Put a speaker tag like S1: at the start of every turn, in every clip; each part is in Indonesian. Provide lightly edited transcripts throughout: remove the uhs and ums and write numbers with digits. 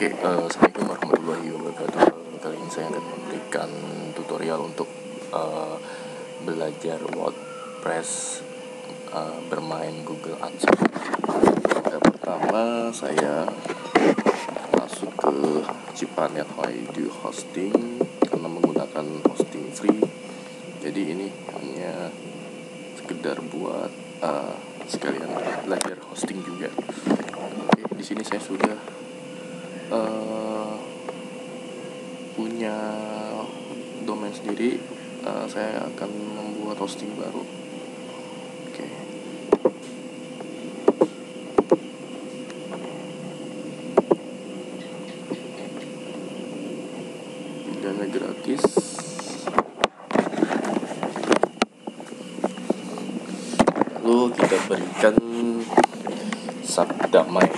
S1: Assalamualaikum warahmatullahi wabarakatuh. Kali ini saya akan memberikan tutorial untuk belajar WordPress, bermain Google Ads. Yang pertama, saya masuk ke Cipanet ID Hosting karena menggunakan hosting free. Jadi ini hanya sekedar buat sekalian belajar hosting juga. Di sini saya sudah punya domain sendiri. Saya akan membuat hosting baru. Dana gratis. Lalu kita berikan subdomain.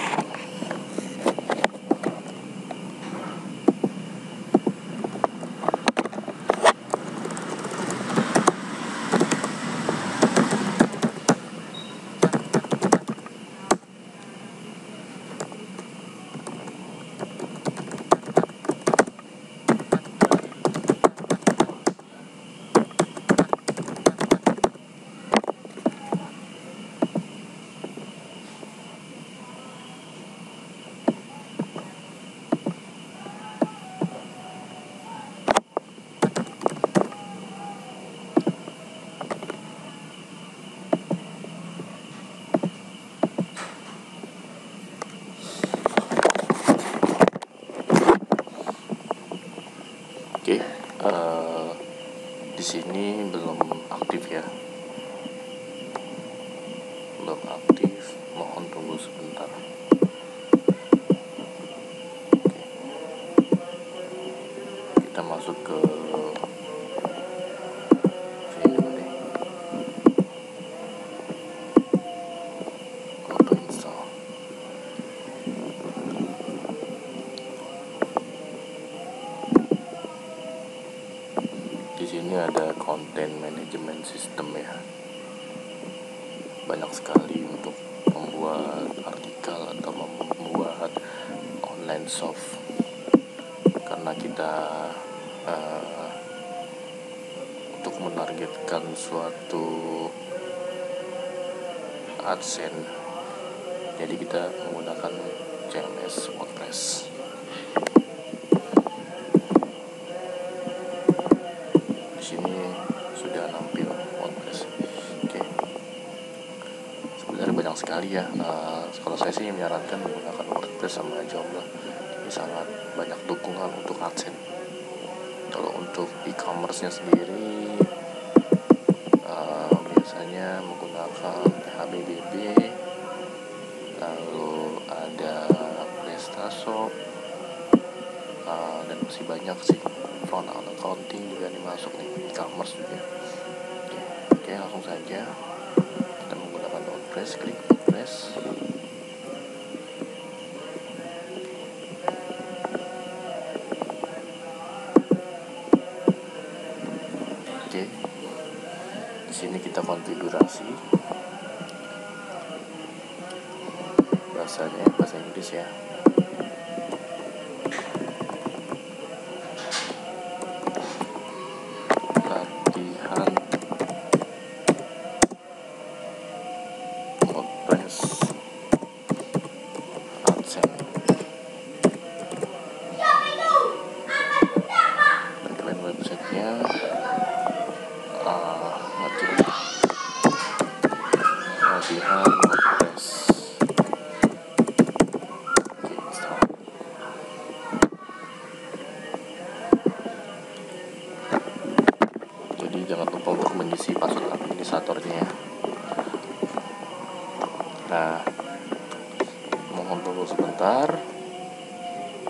S1: Di sini belum aktif ya, mohon tunggu sebentar. Kita masuk ke sini deh, auto install. Di sini ada content management system ya. Banyak sekali untuk membuat artikel atau membuat online shop. Karena kita untuk menargetkan suatu AdSense, jadi kita menggunakan CMS WordPress. Di sini sudah nampil WordPress. Sebenarnya banyak sekali ya. Kalau saya sih menyarankan menggunakan WordPress sama Joomla. Ini sangat banyak dukungan untuk AdSense. Kalau untuk e-commerce-nya sendiri, biasanya menggunakan PHBBB, lalu ada PrestaShop, dan masih banyak sih. Front accounting juga dimasuk nih, e-commerce juga. Oke, langsung saja kita menggunakan WordPress. Klik WordPress. Di sini kita konfigurasi. Bahasanya bahasa Inggris ya. Latihan WordPress AdSense. Backline websitenya latihan WordPress. Jadi jangan lupa untuk mengisi password administratornya ya. Nah, mohon tunggu sebentar,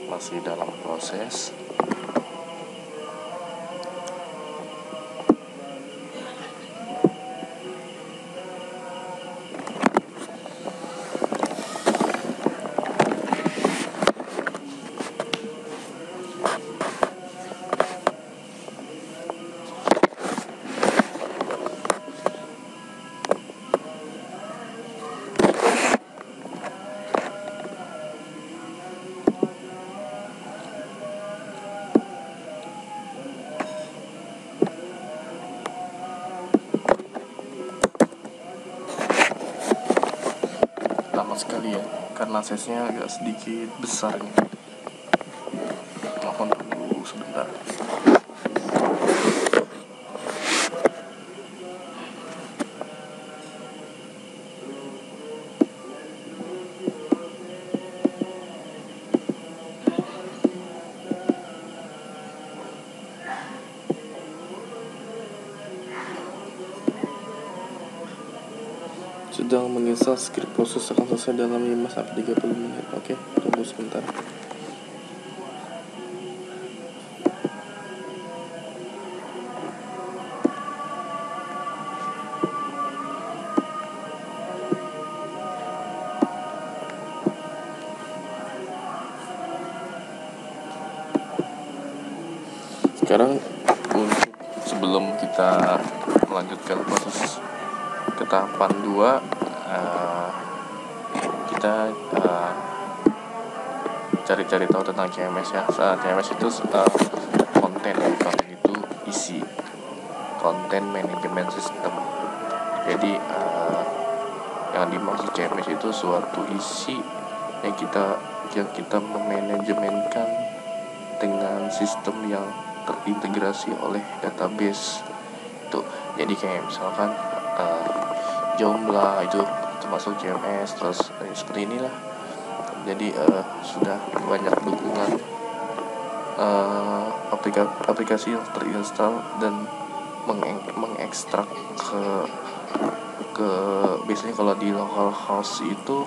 S1: masih dalam proses. karena size-nya agak sedikit besar nih. Mohon tunggu sebentar. Sedang menginstal, script proses akan selesai dalam 5-30 menit. Oke, tunggu sebentar. Sekarang sebelum kita melanjutkan proses ke tahapan 2, kita cari-cari tahu tentang CMS ya. CMS itu konten itu isi konten manajemen sistem. Jadi yang dimaksud CMS itu suatu isi yang kita memanajemenkan dengan sistem yang terintegrasi oleh database itu. Jadi kayak misalkan Joomla itu termasuk CMS, terus seperti inilah. Jadi sudah banyak dukungan aplikasi yang terinstall dan mengekstrak ke biasanya kalau di local host itu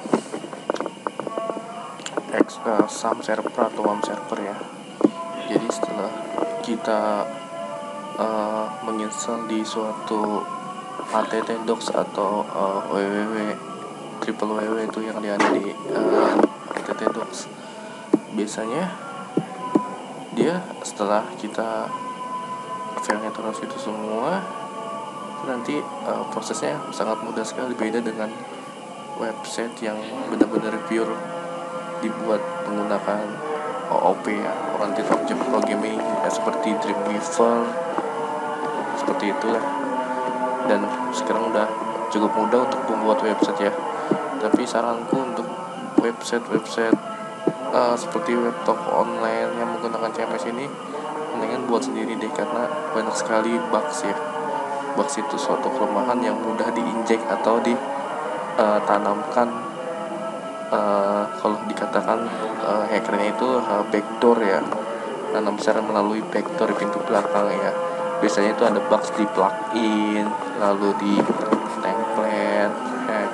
S1: SAM server atau WAM server ya. Jadi setelah kita menginstal di suatu httdocs atau www itu yang ada di httdocs, biasanya dia setelah kita filenya terus itu semua, nanti prosesnya sangat mudah sekali, beda dengan website yang benar-benar pure dibuat menggunakan OOP ya, Oriented Object Programming seperti Dreamweaver, seperti itulah. Dan sekarang udah cukup mudah untuk membuat website ya. Tapi saranku untuk website seperti web toko online yang menggunakan CMS ini, mendingan buat sendiri deh, karena banyak sekali bugs ya. Bugs itu suatu kelemahan yang mudah diinjek atau ditanamkan. Kalau dikatakan hackernya itu backdoor ya, tanam secara melalui backdoor pintu belakang ya. Biasanya itu ada bugs di plugin, lalu di template. Nah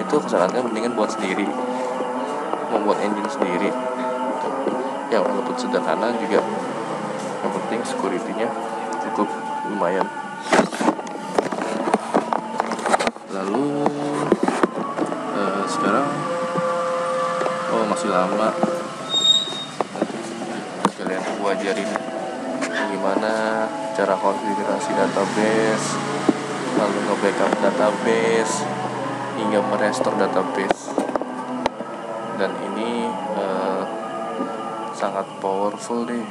S1: itu kesannya mendingan buat sendiri, membuat engine sendiri ya, walaupun sederhana juga, yang penting security-nya cukup lumayan. Lalu sekarang masih lama, nanti kalian aku ajarin bagaimana cara konfigurasi database, lalu nge-backup database hingga merestore database. Dan ini sangat powerful deh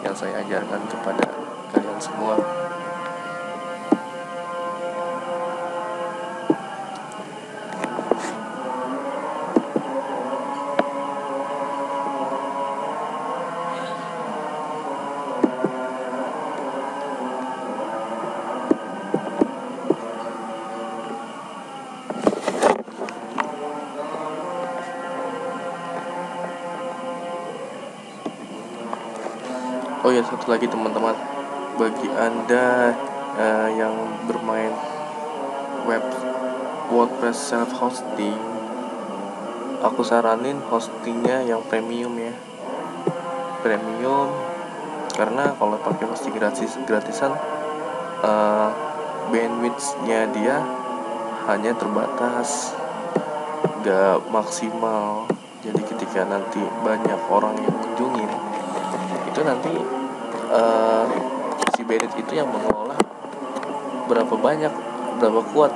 S1: yang saya ajarkan kepada kalian semua. Oh ya, satu lagi teman-teman, bagi Anda yang bermain WordPress self hosting, aku saranin hostingnya yang premium ya. Premium karena kalau pakai hosting gratisan bandwidth-nya dia hanya terbatas, gak maksimal. Jadi ketika nanti banyak orang yang kunjungin, itu nanti si bandwidth itu yang mengelola berapa kuat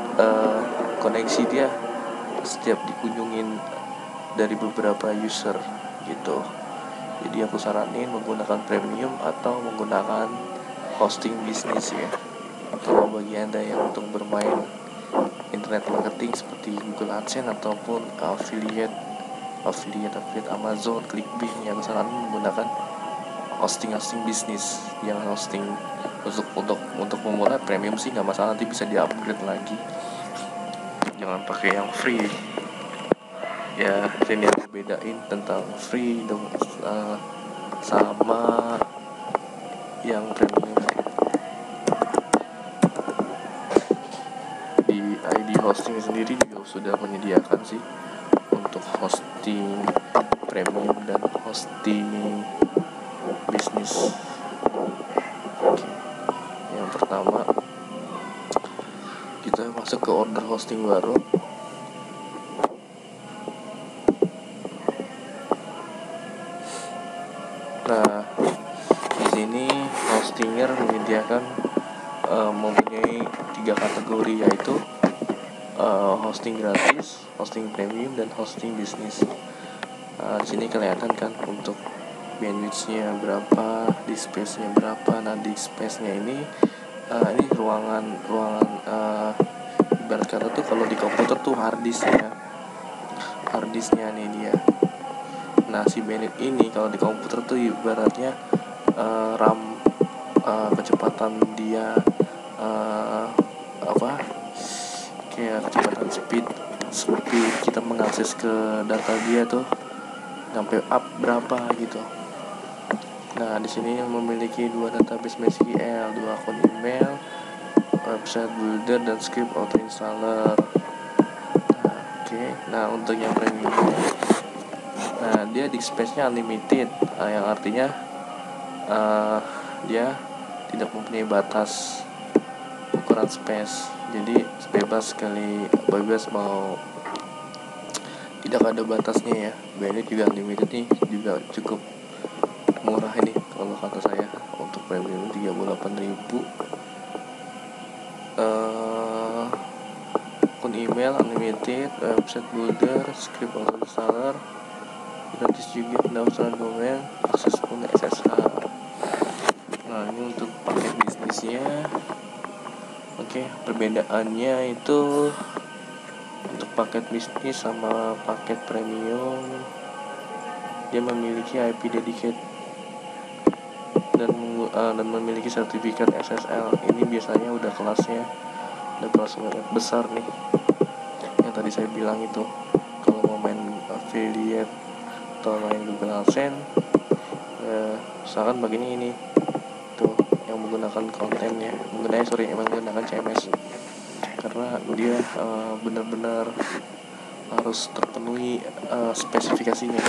S1: koneksi dia setiap dikunjungin dari beberapa user gitu. Jadi aku saranin menggunakan premium atau menggunakan hosting bisnis ya. Kalau bagi Anda yang untuk bermain internet marketing seperti Google AdSense ataupun affiliate Amazon, ClickBank yang saran menggunakan hosting bisnis. Yang hosting untuk memulai premium sih nggak masalah, nanti bisa di-upgrade lagi. Jangan pakai yang free. Ya, ini yang bedain tentang free sama yang premium. Di ID hosting sendiri juga sudah menyediakan sih untuk hosting premium dan hosting bisnis. Oke. Yang pertama kita masuk ke order hosting baru. Nah, di sini hostinger menyediakan mempunyai 3 kategori, yaitu hosting gratis, hosting premium, dan hosting bisnis. Di sini kelihatan kan untuk bandwidth-nya berapa, disk space-nya berapa. Nah, disk space-nya ini ruangan ibarat kata tuh kalau di komputer tuh hard disknya nih dia. Nah, si bandwidth ini kalau di komputer tuh ibaratnya RAM, kecepatan dia kayak kecepatan speed kita mengakses ke data dia tuh sampai up berapa gitu. Nah, di sini memiliki 2 database MySQL, 2 akun email, website builder, dan script auto installer. Nah, untuk yang premium, nah dia disk space-nya unlimited, yang artinya dia tidak mempunyai batas ukuran space, jadi bebas mau, tidak ada batasnya ya. Bandwidth juga unlimited nih, juga cukup murah ini kalau kata saya. Untuk premium 38.000. Akun email unlimited, website builder, script auto installer, gratis juga pendaftaran domain, akses penuh SSH. Nah, ini untuk paket bisnisnya. Oke, perbedaannya itu untuk paket bisnis sama paket premium, dia memiliki IP dedicated dan memiliki sertifikat SSL. Ini biasanya udah kelas besar nih, yang tadi saya bilang itu. Kalau mau main affiliate atau main Google AdSense, misalkan begini ini tuh yang menggunakan kontennya, menggunakan CMS, karena dia benar-benar harus terpenuhi spesifikasinya.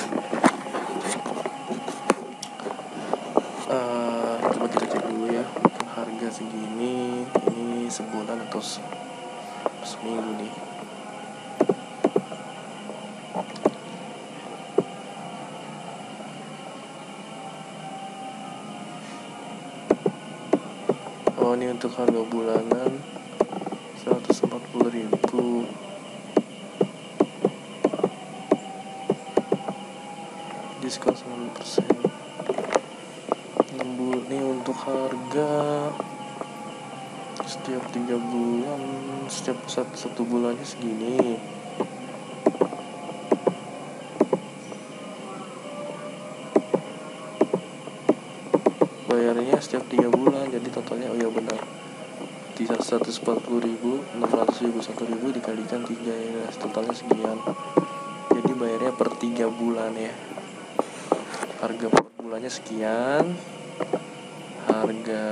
S1: Coba kita cek dulu ya, untuk harga segini, ini sebulan atau seminggu nih. Ini untuk harga bulanan 140.000. Diskon 9%. Ini untuk harga setiap 3 bulan, setiap satu bulannya segini. Bayarnya setiap 3 bulan, jadi totalnya benar, 140.000, 600.000, 1.000 dikalikan 3 ya, totalnya sekian. Jadi bayarnya per 3 bulan ya. Harga per bulannya sekian, harga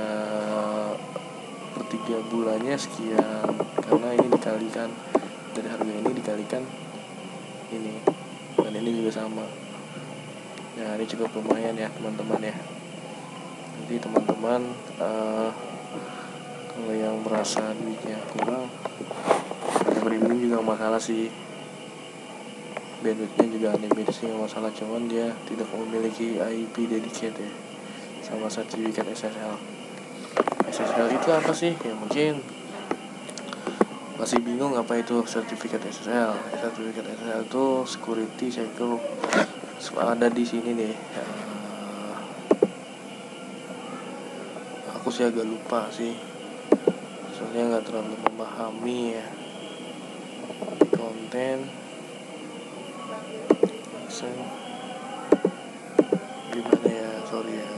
S1: per 3 bulannya sekian, karena ini dikalikan dari harga ini dikalikan ini, dan ini juga sama. Nah, ini cukup lumayan ya teman-teman ya. Jadi teman-teman kalau yang merasa duitnya kurang, premium juga masalah sih, bandwidthnya juga unlimited sih nggak masalah, cuman dia tidak memiliki IP dedicated ya, sama sertifikat SSL. SSL itu apa sih? Ya mungkin masih bingung apa itu sertifikat SSL. Sertifikat SSL itu security secure, ada di sini deh. Aku sih agak lupa sih, soalnya nggak terlalu memahami ya. konten gimana ya, sorry ya.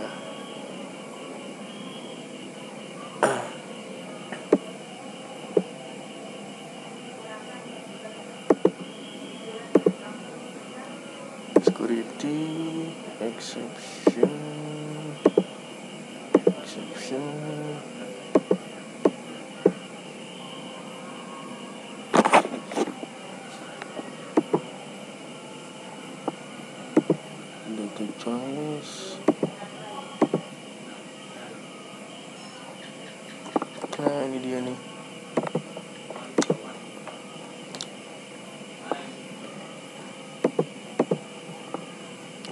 S1: Security exception data choice. Nah ini dia nih,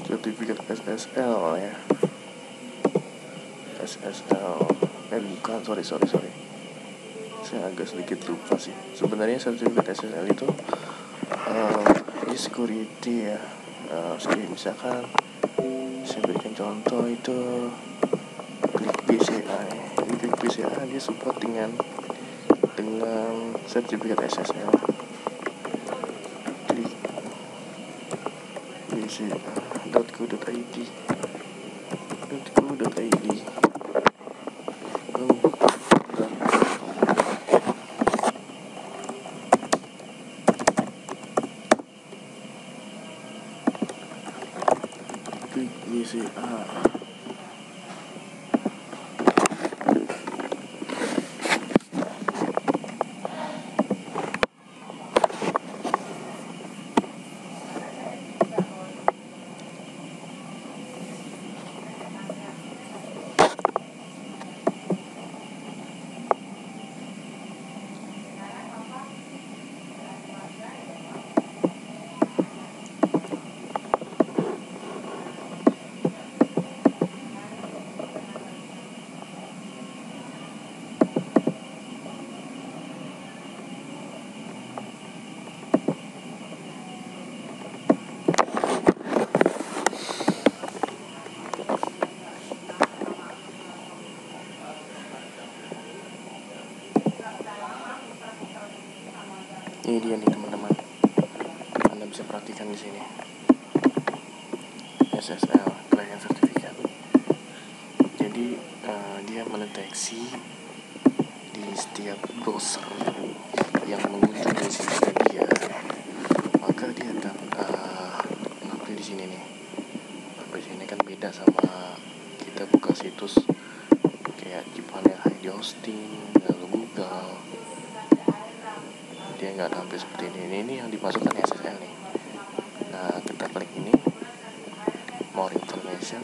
S1: sertifikat SSL ya. SSL bukan, sorry saya agak sedikit lupa sih. Sebenarnya sertifikat SSL itu di security ya. Misalkan saya berikan contoh itu klik BCA ya. Jadi klik BCA dia support dengan sertifikat SSL. Klik bca.co.id klik BCA. Ini dia nih teman-teman, Anda bisa perhatikan di sini SSL Client Certificate. Jadi dia mendeteksi di setiap browser yang mengunjungi situs dia, maka dia akan nampil di sini nih. Nampil di sini kan beda sama kita buka situs kayak di panel ID hosting lalu Google. Dia nggak tampil seperti ini. Ini yang dimasukkan SSL nih. Nah kita klik ini more information.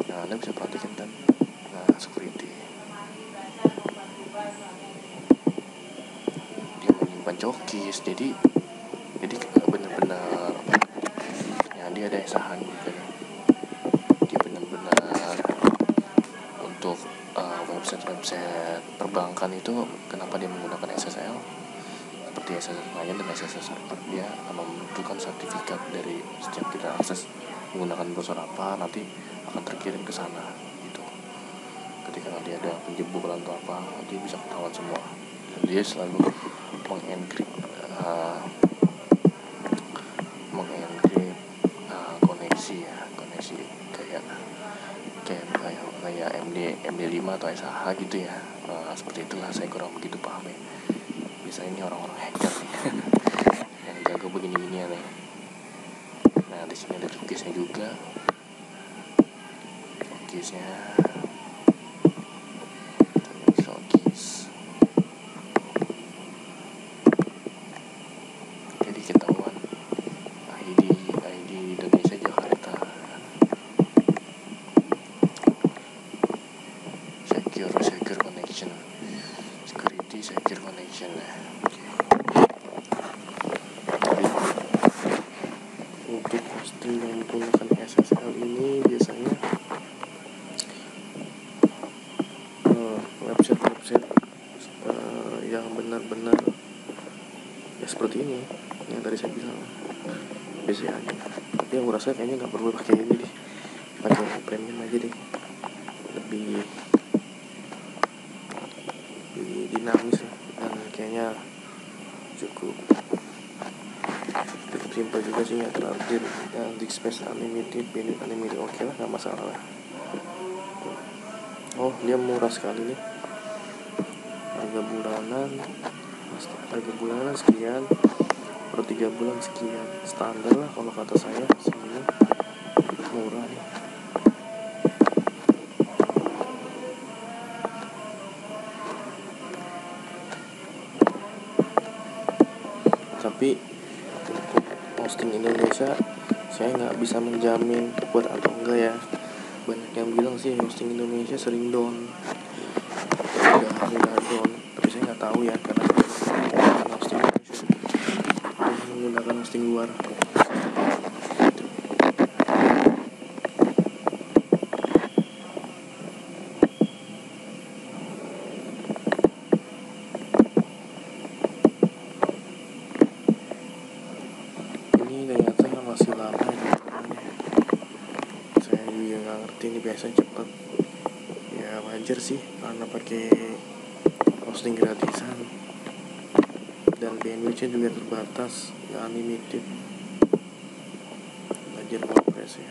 S1: Nah Anda bisa perhatikan kan. Nah security dia menyimpan cookies. Jadi benar-benar ya, dia ada esahan juga nih. Dia benar-benar untuk website perbankan itu, kenapa dia menggunakan SSL seperti SSL client dan SSL server. Dia akan membutuhkan sertifikat dari setiap kita akses menggunakan browser apa, nanti akan terkirim ke sana gitu. Ketika nanti ada penjebolan atau apa, nanti bisa ketahuan semua. Dan dia selalu mengencrypt koneksi kayak MD5 atau SSH gitu ya. Seperti itulah, saya kurang begitu paham ya. Biasanya ini orang-orang hacker nih yang jago begini-gini ya nih. Nah di sini ada cookiesnya juga. Jadi ketahuan ID Indonesia Jakarta. Secure connection, security secure connection ya. Jadi untuk hosting yang menggunakan SSL ini biasanya website yang benar-benar ya seperti ini yang tadi saya bilang BCA aja. Tapi yang merasa kayaknya nggak perlu pakai ini deh, pakai premium aja deh, lebih dinamis lah, dan kayaknya
S2: cukup simpel juga sih, nggak terlalu disk space unlimited, bandwidth unlimited, oke lah, nggak masalah lah. Oh, dia murah sekali nih, harga bulanan sekian, per 3 bulan sekian, standar lah kalau kata saya segini, murah nih. Tapi hosting Indonesia saya nggak bisa menjamin kuat atau enggak ya. Banyak yang bilang sih hosting Indonesia sering down, udah down, tapi saya nggak tahu ya, karena hosting Indonesia menggunakan hosting luar. Masih lama ya, saya juga nggak ngerti, ini biasanya cepet ya, wajar sih karena pakai hosting gratisan dan bandwidthnya juga terbatas, nggak unlimited. Belajar WordPress ya.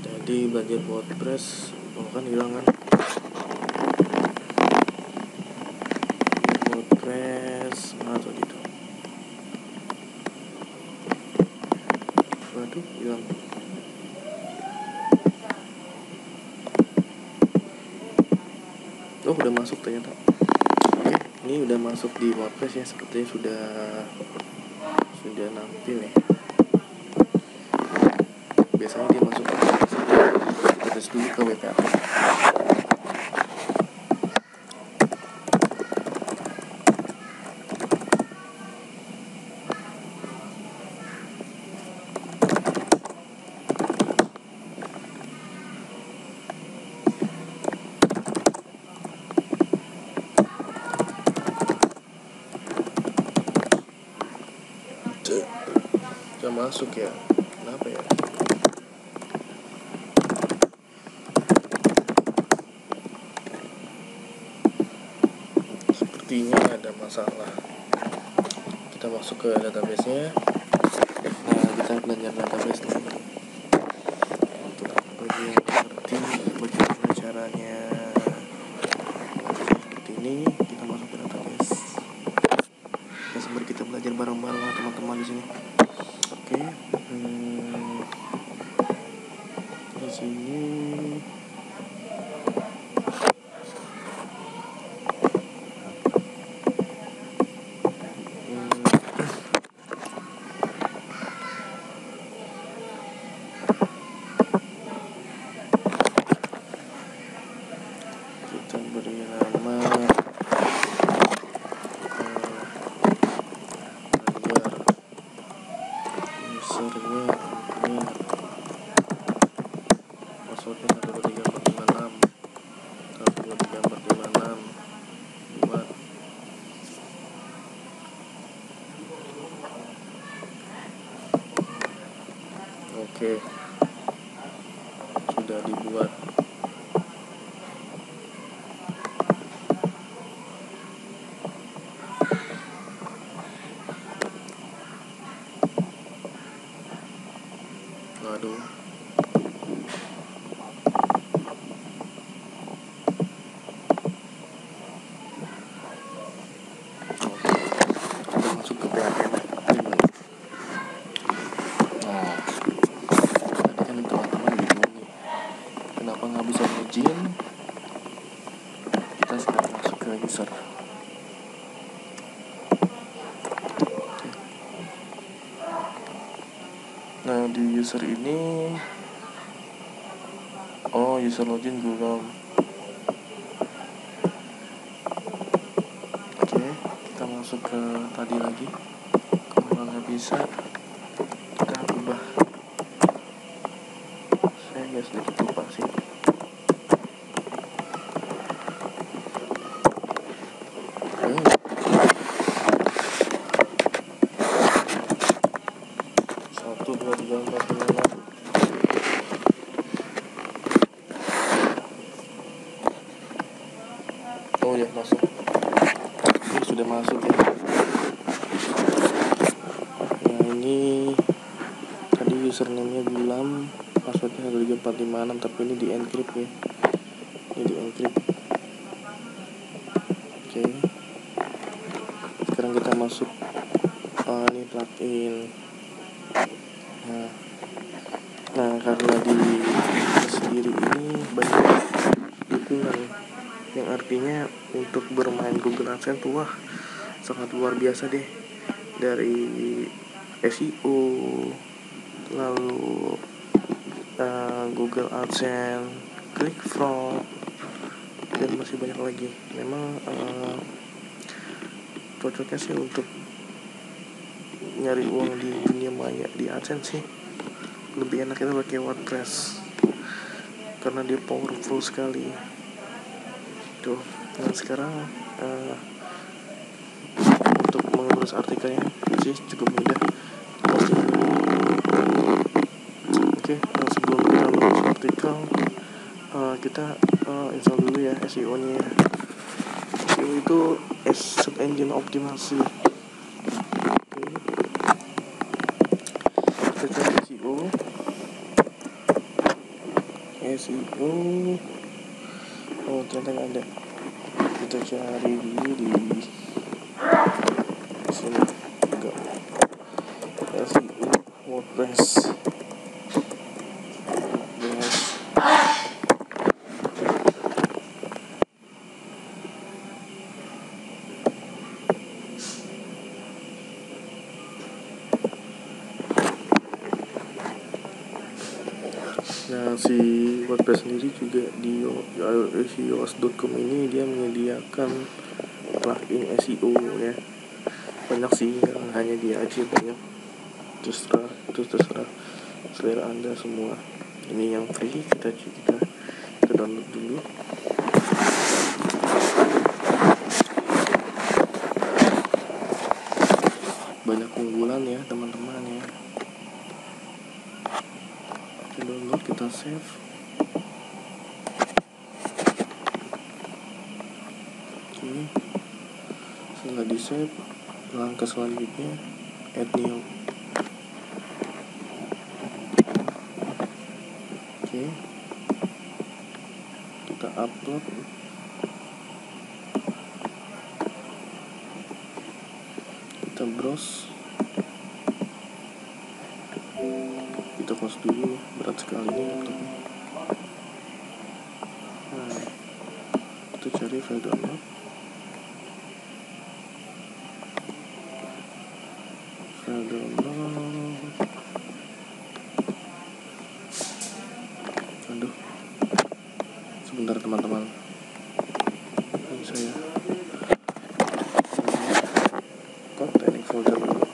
S2: Jadi belajar WordPress kan hilang kan, atau gitu. Waduh, hilang. Oh, udah masuk ternyata. Oke, ini udah masuk di WordPress ya, sepertinya sudah nampil ya. Biasanya dia masuk ke tes dulu ke WPA. Udah masuk ya, kenapa ya? Sepertinya ada masalah. Kita masuk ke database-nya. Nah, kita belajar database nih. Untuk bagi yang ngerti bagaimana caranya seperti ini, kita masuk ke database. Ya, sambil kita belajar bareng-bareng sama teman-teman di sini. Oke, di sini kita beri nama agar usernya ini passwordnya 123456 buat. Oke, sudah dibuat. Waduh, kita masuk ke PHP. Nah, tadi kan teman-teman bingung nih, kenapa nggak bisa login? Kita sekarang masuk ke user. Nah, di user ini, user login belum. Oke, kita masuk ke tadi lagi. Kalau nggak bisa, kita ubah. Saya agak sedikit lupa sih. Satu, dua, tiga, empat, lima, enam. sudah masuk ya. Nah ini tadi username-nya Gulam, passwordnya 12456, tapi ini di encrypt ya. Ini di encrypt. Oke. Sekarang kita masuk ini plugin. Nah karena di sendiri ini banyak dukungan, yang artinya untuk bermain Google AdSense tuh wah sangat luar biasa deh. Dari SEO, lalu Google AdSense, ClickFraud, dan masih banyak lagi. Memang cocoknya sih untuk nyari uang di dunia maya di AdSense sih lebih enak itu pakai WordPress karena dia powerful sekali tuh. Nah sekarang untuk mengurus artikelnya sih cukup mudah. Oke, nah sebelum kita mengurus artikel kita install dulu ya SEO nya. SEO itu search engine optimasi. Kita cari SEO. Oh ternyata nggak ada. Kita cari dulu di sini. Enggak. SEO WordPress. Nah si WordPress sendiri juga di iOS.com ini dia menyediakan plugin SEO ya. Banyak sih, yang hanya dia aja banyak. Terserah selera Anda semua. Ini yang free, kita download dulu. Banyak keunggulan ya teman-teman ya. Kita download, kita save. Oke. Setelah di save, langkah selanjutnya add new. Oke. Kita upload. Kita browse. Kita close dulu, berat sekali nih laptopnya. Nah, kita cari file download. Aduh, sebentar teman-teman, ini saya teknik folder dulu.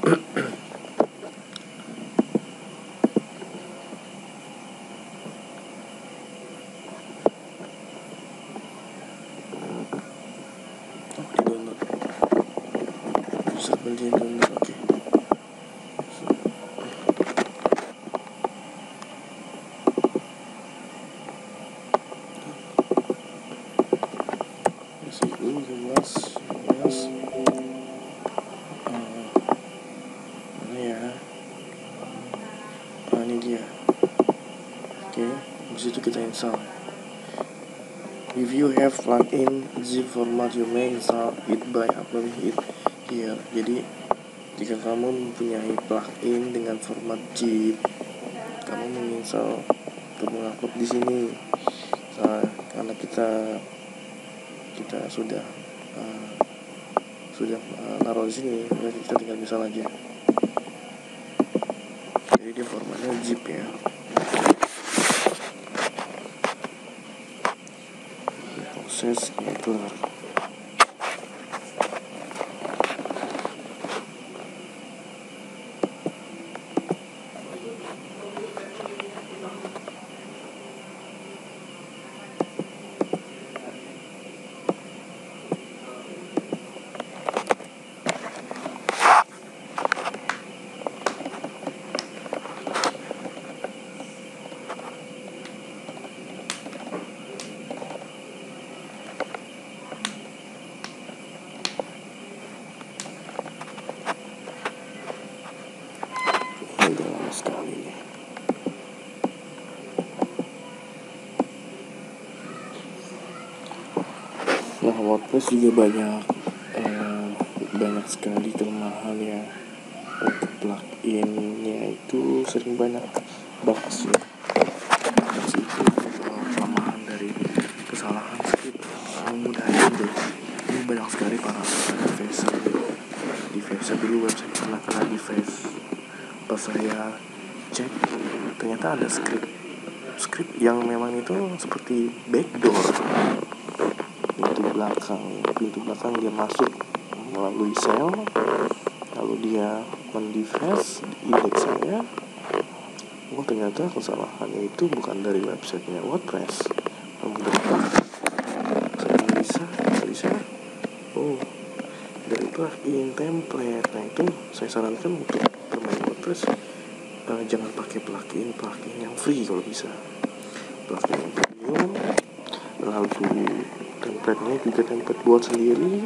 S2: Di download bisa beli download. Oke. Jelas mana ya, ini dia. Oke, habis itu kita install. If you have plugin zip format, you may install it by uploading it here. Jadi jika kamu mempunyai plugin dengan format zip, kamu menginstal untuk mengupload di sini. Nah, karena kita sudah naruh di sini, kita tinggal install aja. Jadi dia formatnya zip ya. Proses gitu. WordPress juga banyak sekali kelemahan ya. Untuk pluginnya itu sering banyak bugs ya. Bugs itu kelemahan dari kesalahan script memudahkan deh. Ini banyak sekali para developer dulu website pernah kena deface. Pas saya cek ternyata ada script yang memang itu seperti backdoor, pintu belakang dia masuk melalui sel, lalu dia mendeface index saya. Ternyata kesalahannya itu bukan dari websitenya WordPress, namun dari plugin. Saya bisa dari plugin template. Nah itu saya sarankan untuk bermain WordPress jangan pakai plugin yang free kalau bisa, plugin yang premium. Lalu template-nya juga template buat sendiri.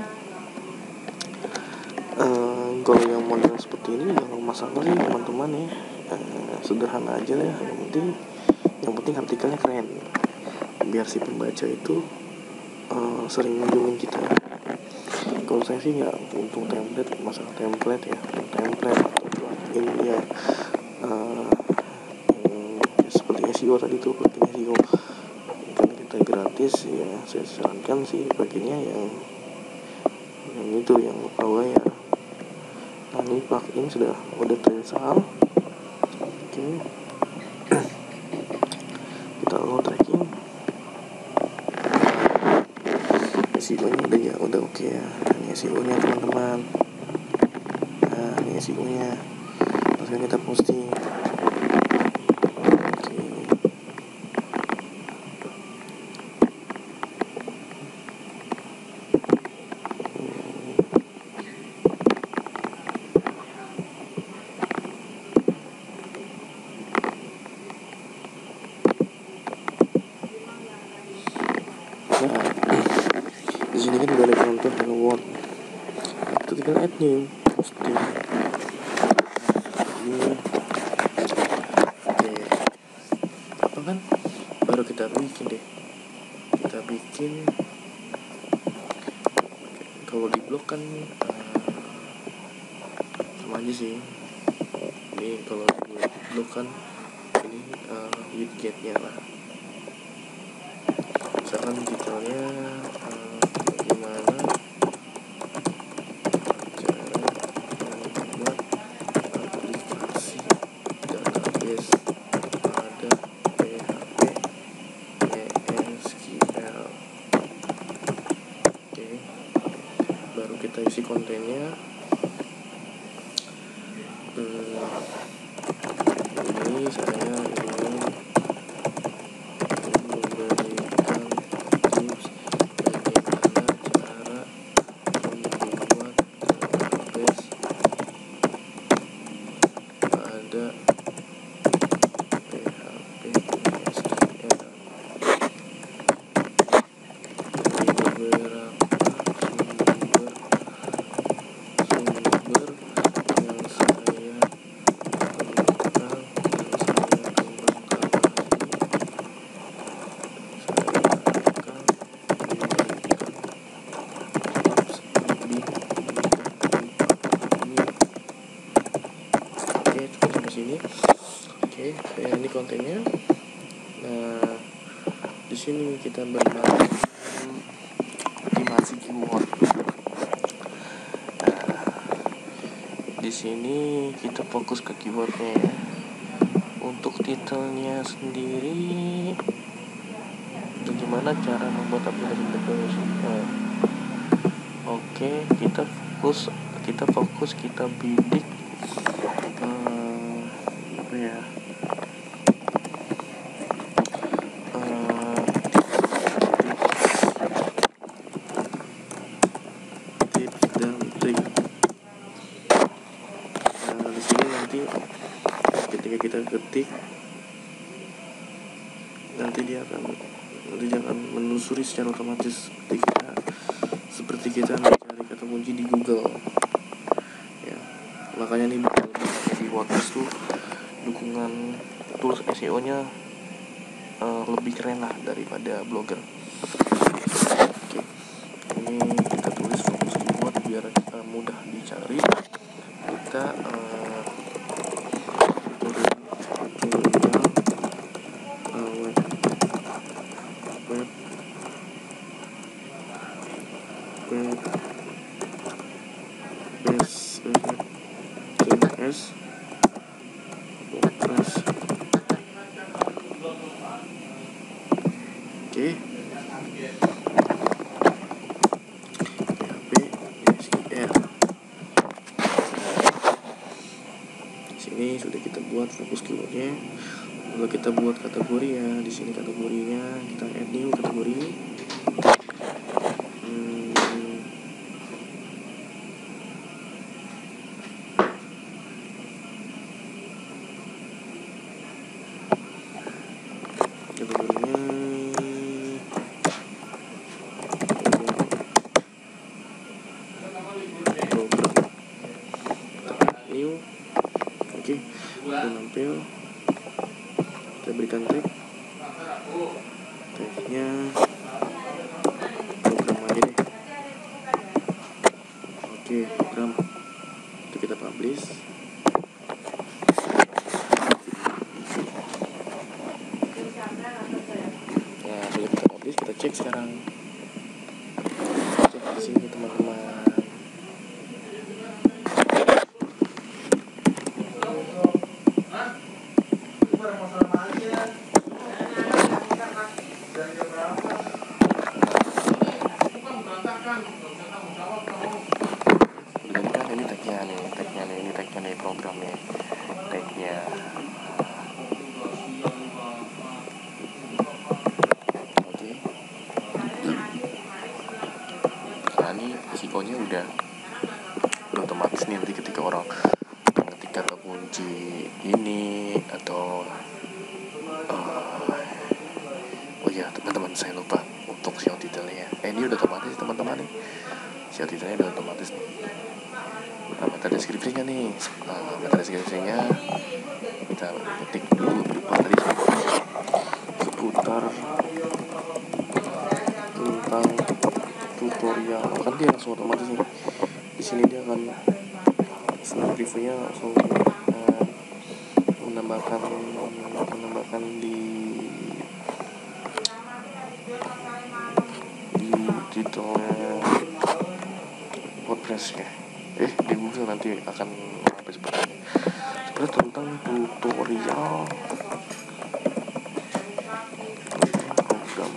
S2: Kalau yang model seperti ini jangan masalah sih teman-teman ya, sederhana aja ya. Yang penting artikelnya keren, biar si pembaca itu sering mengunjungi kita. Kalau saya sih nggak untuk masalah template atau plugin ya, seperti SEO tadi tuh, plugin SEO karena kita gratis ya, saya sarankan sih pluginnya yang itu yang awalnya. Nah ini plugin udah terinstall. Oke. Kita load tracking. SEO-nya udah oke ya. Ini SEO-nya teman-teman. Nah ini SEO-nya. Langsung kita posting. Oke. Di sini kan udah ada contoh Hello World. Kita tinggal add new posting. Ini apa kan? Baru kita bikin. Kalau di blog kan sama aja sih. Ini kalau di blog kan ini widgetnya lah. Misalkan detailnya bagaimana cara membuat aplikasi database pada PHP SQL. Oke, baru kita isi kontennya. Ini saya ingin memberikan tips bagaimana cara membuat database pada PHP SQL. Ini beberapa sumber yang saya temukan dan saya kembangkan lagi. Saya akan memberikan tips lebih ini. Oke, cukup sampai sini. Oke, ini kontennya. Nah, di sini kita bermain optimasi keyword. Di sini kita fokus ke keywordnya. Untuk titelnya sendiri, bagaimana cara membuat aplikasi database? Oke, kita fokus kita bidik tips dan trik. Di sini nanti ketika kita ketik, nanti dia akan menelusuri secara otomatis seperti kita mencari kata kunci di Google ya. Makanya nih di WordPress tuh dukungan tools SEO-nya lebih keren lah daripada Blogger. Oke. Ini cari, kita CMS WordPress. Oke, PHP SQL. Sini sudah kita buat fokus keywordnya. Lalu kita buat kategori ya. Di sini kategorinya kita add new kategori. Kategorinya program. New. Oke, udah nampil. Kita berikan tagnya program aja deh. Oke, program itu kita publish. Nah, sudah kita publish, kita cek sekarang. Cek di sini teman-teman. Ini tagnya programnya, tagnya. Oke. Nah, ini risikonya udah otomatis nih, nanti ketika orang ngetik kata kunci ini atau oh ya teman-teman, saya lupa untuk SEO detailnya. Ini udah otomatis teman-teman nih, SEO detailnya udah otomatis nih. Nah, metode deskripsinya nih, metode deskripsinya kita ketik dulu tadi seputar tentang tutorial, kan dia langsung otomatis nih. Di sini dia akan setelah reviewnya langsung menambahkan di titelnya WordPress ya. Di Google nanti akan sampai seperti ini. Seperti tentang tutorial program.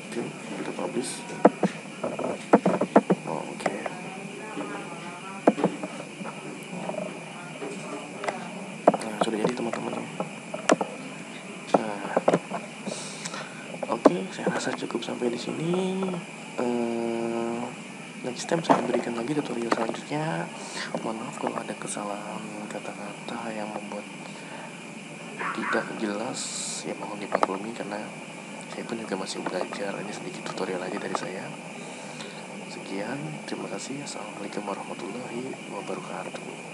S2: Oke, kita publish. Oke. Nah, sudah jadi teman-teman. Oke, saya rasa cukup sampai di sini. Next time saya berikan lagi tutorial selanjutnya. Mohon maaf kalau ada kesalahan kata-kata yang membuat tidak jelas, ya mohon dimaklumi karena saya pun juga masih belajar. Ini sedikit tutorial aja dari saya. Sekian, terima kasih. Assalamualaikum warahmatullahi wabarakatuh.